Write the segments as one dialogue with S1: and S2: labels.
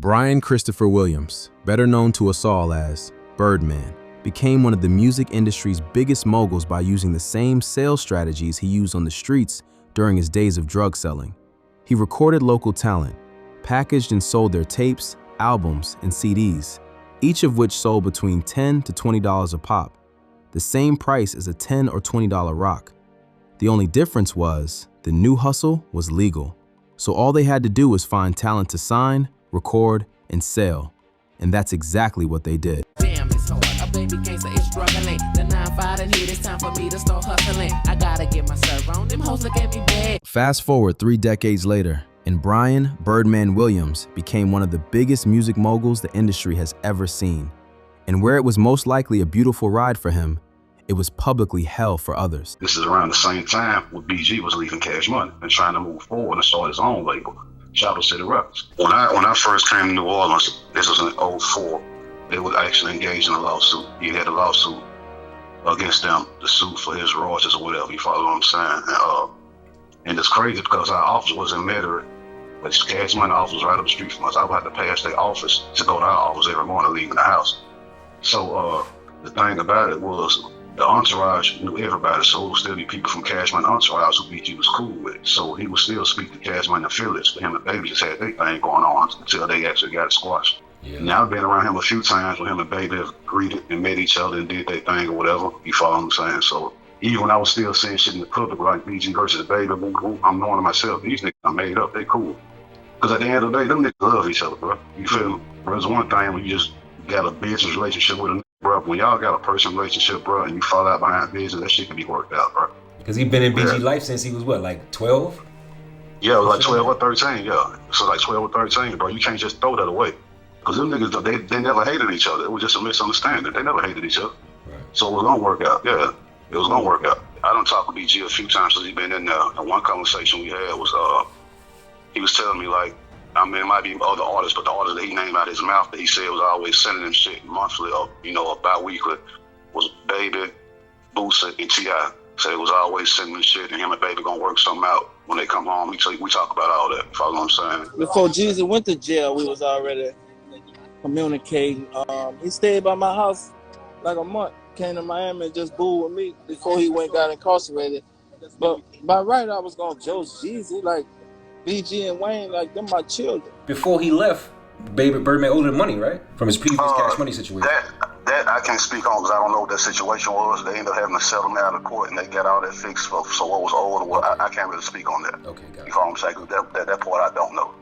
S1: Brian Christopher Williams, better known to us all as Birdman, became one of the music industry's biggest moguls by using the same sales strategies he used on the streets during his days of drug selling. He recorded local talent, packaged and sold their tapes, albums, and CDs, each of which sold between $10 to $20 a pop, the same price as a $10 or $20 rock. The only difference was the new hustle was legal, so all they had to do was find talent to sign, record, and sell. And that's exactly what they did.
S2: Damn, it's hard. A baby cancer is struggling. The 9-5 and here, it's time for me to start hustling. I gotta get my serve on. Them hoes look at me bad.
S1: Fast forward 3 decades later, and Brian Birdman Williams became one of the biggest music moguls the industry has ever seen. And where it was most likely a beautiful ride for him, it was publicly hell for others.
S3: This is around the same time when BG was leaving Cash Money and trying to move forward and start his own label, Shadow City Records. When I first came to New Orleans, this was in '04, they were actually engaged in a lawsuit. He had a lawsuit against them to sue for his royalties or whatever, you follow what I'm saying? And it's crazy because our office was in Metairie, but Cash Money office was right up the street from us. I would have to pass their office to go to our office every morning leaving the house. So the thing about it was, the entourage knew everybody, so it would still be people from Cash Money entourage who BG was cool with. So he would still speak to Cash Money affiliates, but him and Baby just had their thing going on until they actually got it squashed. Yeah. Now I've been around him a few times when him and Baby have greeted and met each other and did their thing or whatever, you follow what I'm saying? So even when I was still saying shit in the public like BG versus Baby, I'm knowing to myself, these niggas I made up, they cool. Because at the end of the day, them niggas love each other, bro. You feel me? There's one thing when you just got a business relationship with a nigga, bro, when y'all got a personal relationship, bro, and you fall out behind business, that shit can be worked out, bro.
S4: Because he been in BG life since he was what, like 12?
S3: Yeah, it was like 12 or 13, yeah. So like 12 or 13, bro. You can't just throw that away. Because them niggas, they never hated each other. It was just a misunderstanding. They never hated each other. Right. So it was gonna work out, yeah. It was gonna work out. I done talked with BG a few times since he been in there. And one conversation we had was, he was telling me like, I mean, it might be other artists, but the artist that he named out of his mouth that he said was always sending him shit monthly or, or bi-weekly was Baby, Boosie, and T.I. So it was always sending him shit, and him and Baby gonna work something out. When they come home, we talk about all that. Follow what I'm saying?
S5: Before Jesus went to jail, we was already communicating. He stayed by my house like a month, came to Miami and just booed with me before he got incarcerated. But by right, I was gonna judge Jesus, like, BG and Wayne, like, them my children.
S4: Before he left, Baby Birdman owed him money, right? From his previous Cash Money situation.
S3: That I can't speak on because I don't know what that situation was. They ended up having to settle me out of court and they got all that fixed. So what was owed or what, I can't really speak on that.
S4: Okay, got it.
S3: You know what I'm saying? That part I don't know.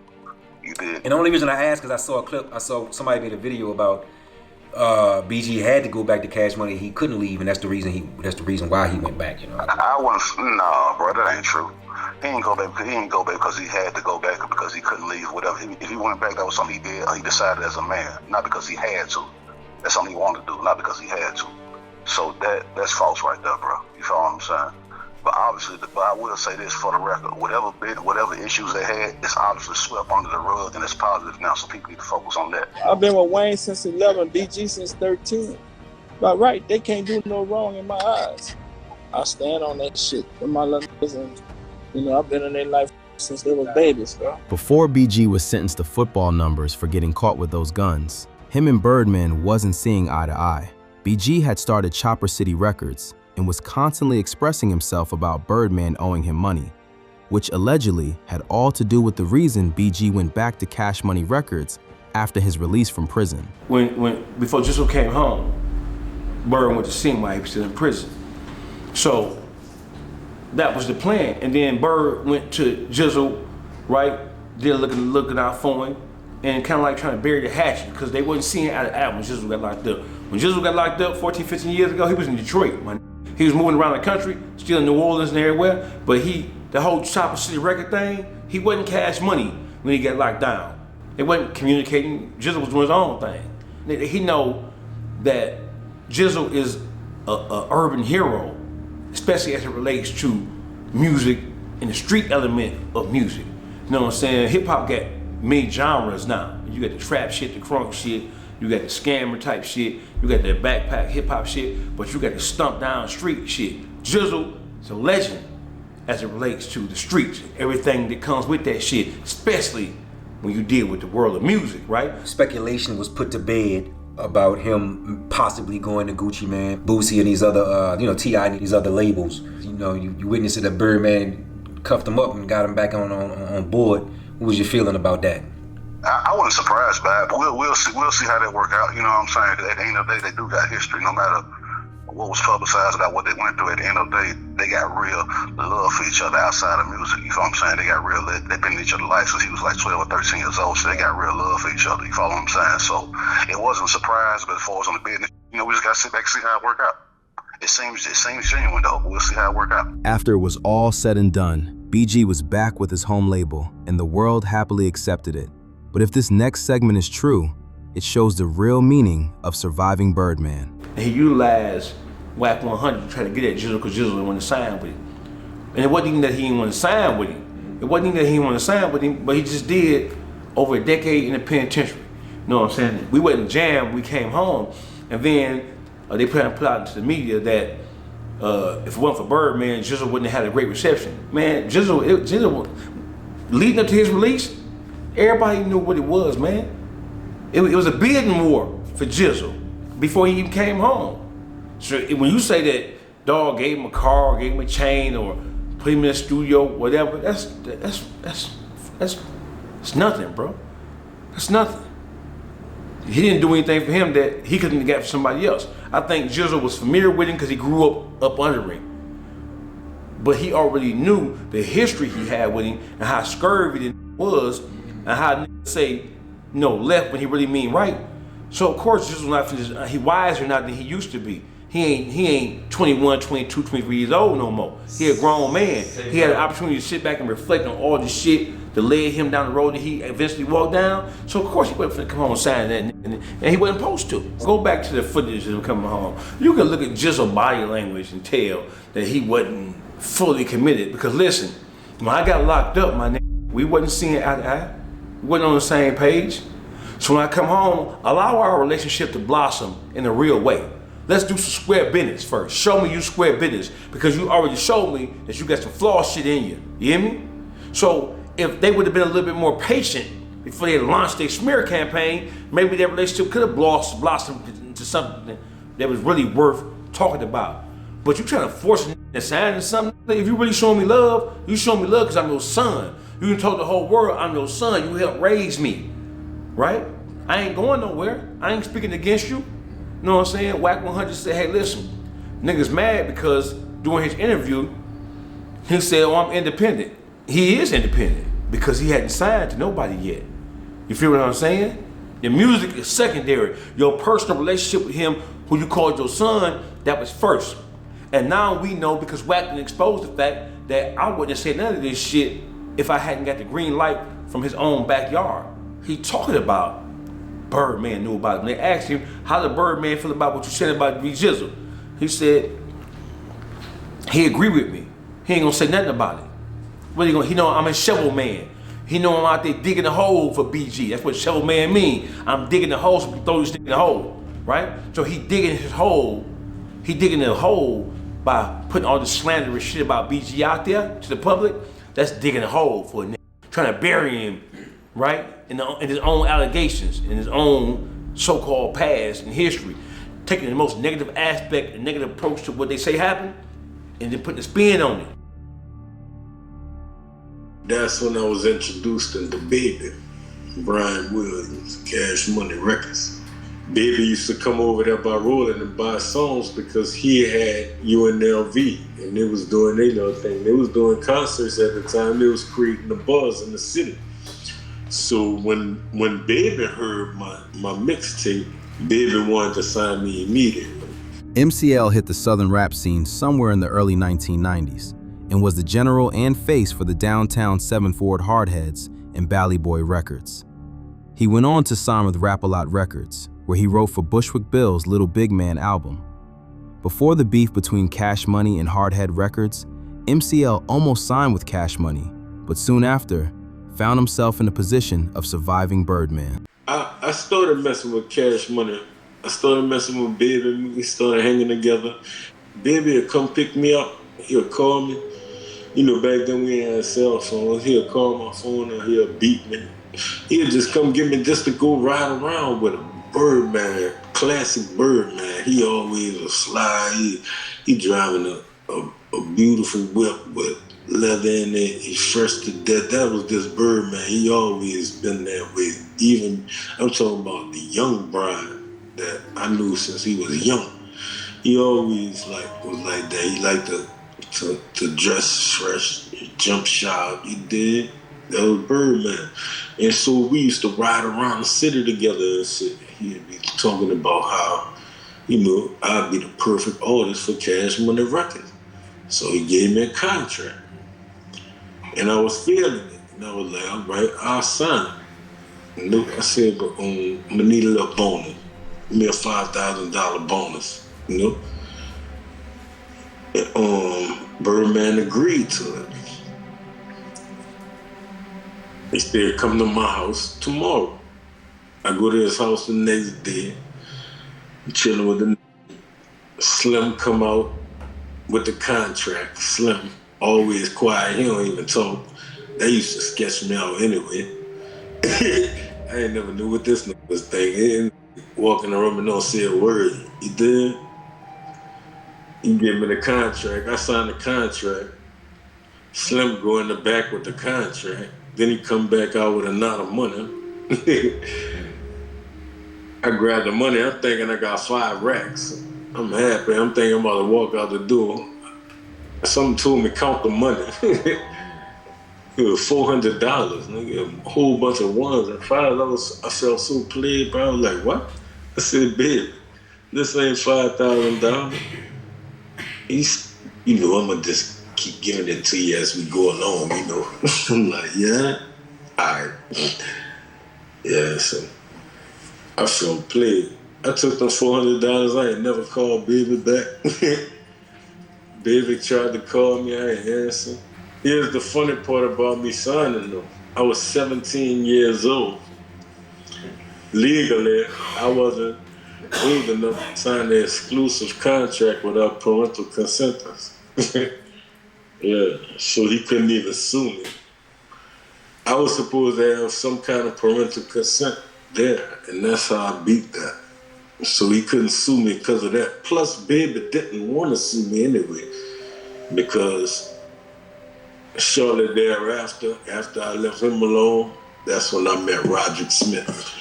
S3: You did.
S4: And the only reason I asked is I saw a clip, I saw somebody made a video about BG had to go back to Cash Money. He couldn't leave, and that's the reason why he went back,
S3: I wouldn't, nah, bro, that ain't true. He didn't go back because he had to go back or because he couldn't leave, whatever. If he went back, that was something he did. He decided as a man, not because he had to. That's something he wanted to do, not because he had to. So that's false right there, bro. You feel what I'm saying? But obviously, I will say this for the record: whatever issues they had, it's obviously swept under the rug and it's positive now. So people need to focus on that.
S5: I've been with Wayne since 11, BG since 13. But right, they can't do no wrong in my eyes. I stand on that shit with my little and I've been in their life since they was babies, bro.
S1: Before BG was sentenced to football numbers for getting caught with those guns, him and Birdman wasn't seeing eye to eye. BG had started Chopper City Records and was constantly expressing himself about Birdman owing him money, which allegedly had all to do with the reason BG went back to Cash Money Records after his release from prison.
S6: Before Jizzle came home, Bird went to see him while he was still in prison. So that was the plan. And then Bird went to Jizzle, right? They're looking out for him and kind of like trying to bury the hatchet because they wasn't seeing out of album when Jizzle got locked up. When Jizzle got locked up 14, 15 years ago, he was in Detroit, man. He was moving around the country, still in New Orleans and everywhere, but the whole Chopper City record thing, he wasn't Cash Money when he got locked down. They wasn't communicating. Jizzle was doing his own thing. He know that Jizzle is a urban hero, especially as it relates to music and the street element of music. You know what I'm saying? Hip hop got many genres now. You got the trap shit, the crunk shit, you got the scammer type shit, you got the backpack hip hop shit, but you got the stump down street shit. Jizzle is a legend as it relates to the streets, everything that comes with that shit, especially when you deal with the world of music, right?
S4: Speculation was put to bed about him possibly going to Gucci Mane, Boosie, and these other, T.I. and these other labels. You witnessed that Birdman cuffed him up and got him back on board. What was your feeling about that?
S3: I wasn't surprised by it, but we'll see how that work out. You know what I'm saying? 'Cause at the end of the day, they do got history. No matter what was publicized about what they went through, at the end of the day, they got real love for each other outside of music. You know what I'm saying? They got real. They've been in each other's life since he was like 12 or 13 years old, so they got real love for each other. You follow what I'm saying? So it wasn't a surprise, but as far as on the business, we just got to sit back and see how it work out. It seems genuine though, but we'll see how it work out.
S1: After it was all said and done, BG was back with his home label, and the world happily accepted it. But if this next segment is true, it shows the real meaning of surviving Birdman.
S6: He utilized WAC 100 to try to get at Jizzle because Jizzle didn't want to sign with him. And it wasn't even that he didn't want to sign with him. It wasn't even that he didn't want to sign with him, but he just did over a decade in the penitentiary. You know what I'm saying? We wasn't jammed, we came home, and then they put out into the media that if it wasn't for Birdman, Jizzle wouldn't have had a great reception. Man, Jizzle leading up to his release, everybody knew what it was, man. It was a bidding war for Jizzle before he even came home. So when you say that dog gave him a car, gave him a chain, or put him in a studio, whatever, that's nothing, bro. That's nothing. He didn't do anything for him that he couldn't get for somebody else. I think Jizzle was familiar with him because he grew up under him. But he already knew the history he had with him and how scurvy it was and how say left when he really mean right. So of course Jizzle not finished. He wiser now than he used to be. He ain't 21, 22, 23 years old no more. He a grown man. He had an opportunity to sit back and reflect on all the shit that led him down the road that he eventually walked down. So of course he wasn't finna come home and sign that, and he wasn't supposed to. Go back to the footage of him coming home. You can look at Jizzle's body language and tell that he wasn't fully committed. Because listen, when I got locked up, my nigga, we wasn't seeing eye to eye. We wasn't on the same page. So when I come home, allow our relationship to blossom in a real way. Let's do some square business first. Show me you square business because you already showed me that you got some flaw shit in you. You hear me? So if they would have been a little bit more patient before they launched their smear campaign, maybe their relationship could have blossomed into something that was really worth talking about. But you trying to force a sign into something? If you really show me love, you show me love because I'm your son. You can tell the whole world I'm your son. You helped raise me, right? I ain't going nowhere. I ain't speaking against you. You know what I'm saying? WAC 100 said, hey, listen, niggas mad because during his interview, he said, oh, I'm independent. He is independent because he hadn't signed to nobody yet. You feel what I'm saying? Your music is secondary. Your personal relationship with him, who you called your son, that was first. And now we know because WAC done exposed the fact that I wouldn't have said none of this shit if I hadn't got the green light from his own backyard. He talking about Birdman knew about it. When they asked him, how did Birdman feel about what you said about B Jizzle? He said, he agreed with me. He ain't gonna say nothing about it. What he gonna, he know I'm a shovel man. He know I'm out there digging a hole for BG. That's what shovel man mean. I'm digging the hole so we can throw this thing in the hole, right? So he digging his hole. He digging the hole by putting all the slanderous shit about BG out there to the public. That's digging a hole for a nigga. Trying to bury him, right? In his own allegations, in his own so-called past and history, taking the most negative aspect and negative approach to what they say happened, and then putting a spin on it.
S7: That's when I was introduced into Baby, Brian Williams, Cash Money Records. Baby used to come over there by Rolling and buy songs because he had UNLV, and they was doing their little thing. They was doing concerts at the time. They was creating a buzz in the city. So when Baby heard my mixtape, Baby wanted to sign me immediately.
S1: MCL hit the southern rap scene somewhere in the early 1990s and was the general and face for the downtown 7 Forward Hardheads and Bally Boy Records. He went on to sign with Rap-A-Lot Records, where he wrote for Bushwick Bill's Little Big Man album. Before the beef between Cash Money and Hardhead Records, MCL almost signed with Cash Money, but soon after, found himself in a position of surviving Birdman.
S7: I started messing with Cash Money. I started messing with Baby. We started hanging together. Baby would come pick me up. He'll call me. You know, back then we had cell phones. He'll call my phone or he'll beat me. He'd just come get me just to go ride around with him. Birdman, classic Birdman. He always a slide. He driving a beautiful whip with leather in it. He's fresh to death. That was just Birdman. He always been that way. Even, I'm talking about the young Brian that I knew since he was young. He always was like that. He liked to dress fresh, jump sharp. He did. That was Birdman. And so we used to ride around the city together and shit. He'd be talking about how, I'd be the perfect artist for Cash Money Records. So he gave me a contract. And I was feeling it. And I was like, all right, I'll sign it. And I said, but I'm gonna need a little bonus. Give me a $5,000 bonus, And Birdman agreed to it. He said, come to my house tomorrow. I go to his house the next day, chilling with the Slim come out with the contract. Slim, always quiet, he don't even talk. They used to sketch me out anyway. I ain't never knew what this nigga was thinking. He didn't walk in the room and don't say a word. He did. He gave me the contract. I signed the contract. Slim go in the back with the contract. Then he come back out with a knot of money. I grabbed the money. I'm thinking I got 5 racks. I'm happy. I'm thinking I'm about to walk out the door. Something told me count the money. It was $400, nigga. A whole bunch of ones and $5. I felt so played, bro. I was like, what? I said, babe, this ain't $5,000. I'm gonna just keep giving it to you as we go along, I'm like, yeah, all right. Yeah, so I felt played. I took them $400. I ain't never called Baby back. Baby tried to call me, I ain't answer. Here's the funny part about me signing though. I was 17 years old. Legally, I wasn't old enough to sign the exclusive contract without parental consent. Yeah, so he couldn't even sue me. I was supposed to have some kind of parental consent there, and that's how I beat that. So he couldn't sue me because of that. Plus, Baby didn't want to sue me anyway, because shortly thereafter, after I left him alone, that's when I met Roderick Smith.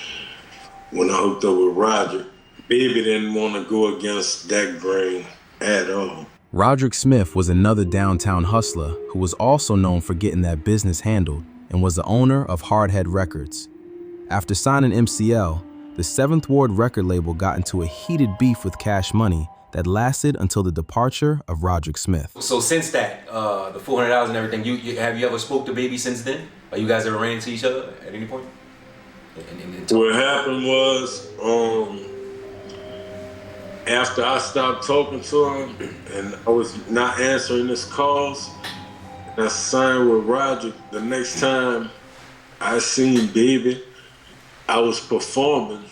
S7: When I hooked up with Roderick, Baby didn't want to go against that grain at all.
S1: Roderick Smith was another downtown hustler who was also known for getting that business handled and was the owner of Hardhead Records. After signing MCL, the 7th Ward record label got into a heated beef with Cash Money that lasted until the departure of Roderick Smith.
S4: So since that, the $400 and everything, have you ever spoke to Baby since then? Or you guys ever ran into each other at any point?
S7: What happened was, after I stopped talking to him and I was not answering his calls, and I signed with Roderick, the next time I seen Baby, I was performing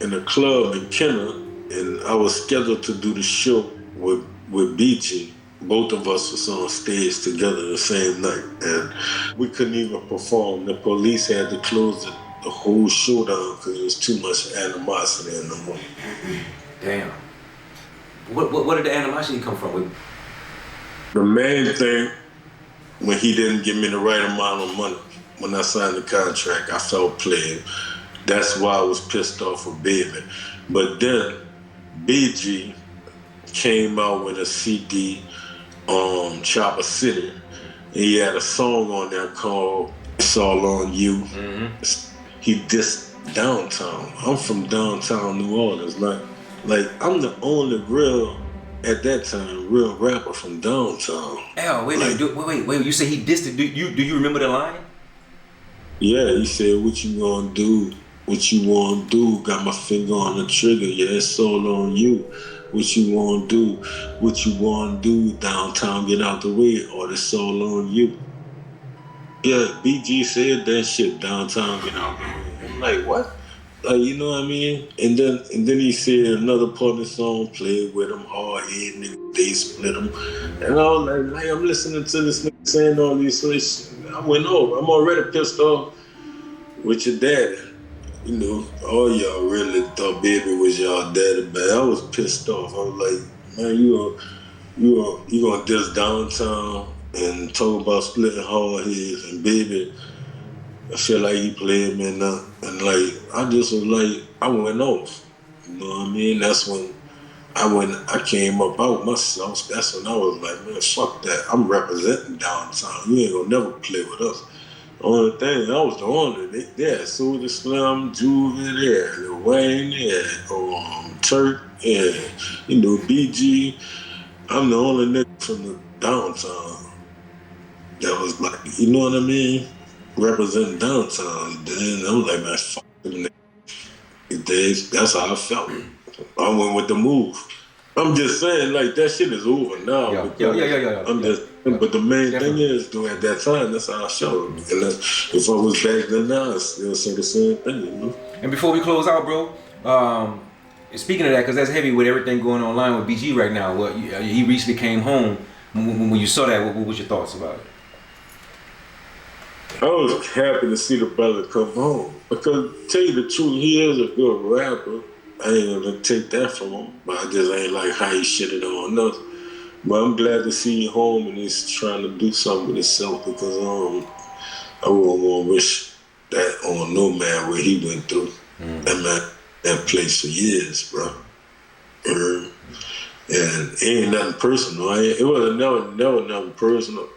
S7: in a club in Kenner, and I was scheduled to do the show with BG. Both of us was on stage together the same night, and we couldn't even perform. The police had to close the whole show down because there was too much animosity in the room.
S4: Damn. What did the animosity come from?
S7: The main thing, when he didn't give me the right amount of money, when I signed the contract, I felt played. That's why I was pissed off with Baby. But then, BG came out with a CD on Chopper City. And he had a song on there called It's All On You. Mm-hmm. He dissed downtown. I'm from downtown New Orleans. Like I'm the only real, at that time, real rapper from downtown.
S4: Wait, you say he dissed it. Do you remember the line?
S7: Yeah, he said, what you gonna do? What you wanna do? Got my finger on the trigger, yeah, it's all on you. What you wanna do? What you wanna do? Downtown, get out the way, or it's all on you. Yeah, BG said that shit, downtown, get out the way. I'm like, what? Like, you know what I mean? And then he said another part of the song, played with him, Hardhead, nigga, they split him. And I was like, I'm listening to this nigga saying all these things. I went over. I'm already pissed off. with your daddy. You know, all y'all really thought Baby was y'all daddy, but I was pissed off. I was like, man, you gonna diss downtown and talk about splitting Hardheads and Baby. I feel like he played me now. And like, I just was like, I went off. You know what I mean? That's when I came up out myself. That's when I was like, man, fuck that. I'm representing downtown. You ain't gonna never play with us. Only thing, I was the only. They had Soulja Slim, Juvie, they had Lil Wayne, they had Turk, and you know, BG. I'm the only nigga from the downtown that was like, you know what I mean? Representing downtown. Then I was like, man, fuck them niggas. That's how I felt. I went with the move. I'm just saying, like, that shit is over now. But the main thing is, though, at that time, that's how I felt. And if I was back then now, I'd still say the same thing, you know?
S4: And before we close out, bro, speaking of that, because that's heavy with everything going online with BG right now. Well, he recently came home. When you saw that, what was your thoughts about it?
S7: I was happy to see the brother come home. Because, to tell you the truth, he is a good rapper. I ain't gonna take that from him, but I just ain't like how he shitted on us. But I'm glad to see him home and he's trying to do something with himself because I wouldn't want to wish that on no man what he went through. That place for years, bro. And it ain't nothing personal. It was never nothing personal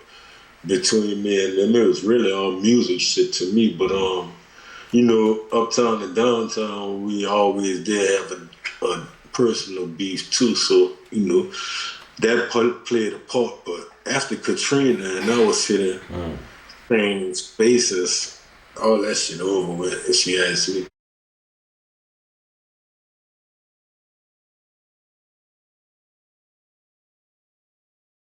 S7: between me and them. It was really all music shit to me, but you know, uptown and downtown, we always did have a personal beef too. So, you know, that played a part. But after Katrina and I was hitting same spaces, all that shit over with, if she asked me.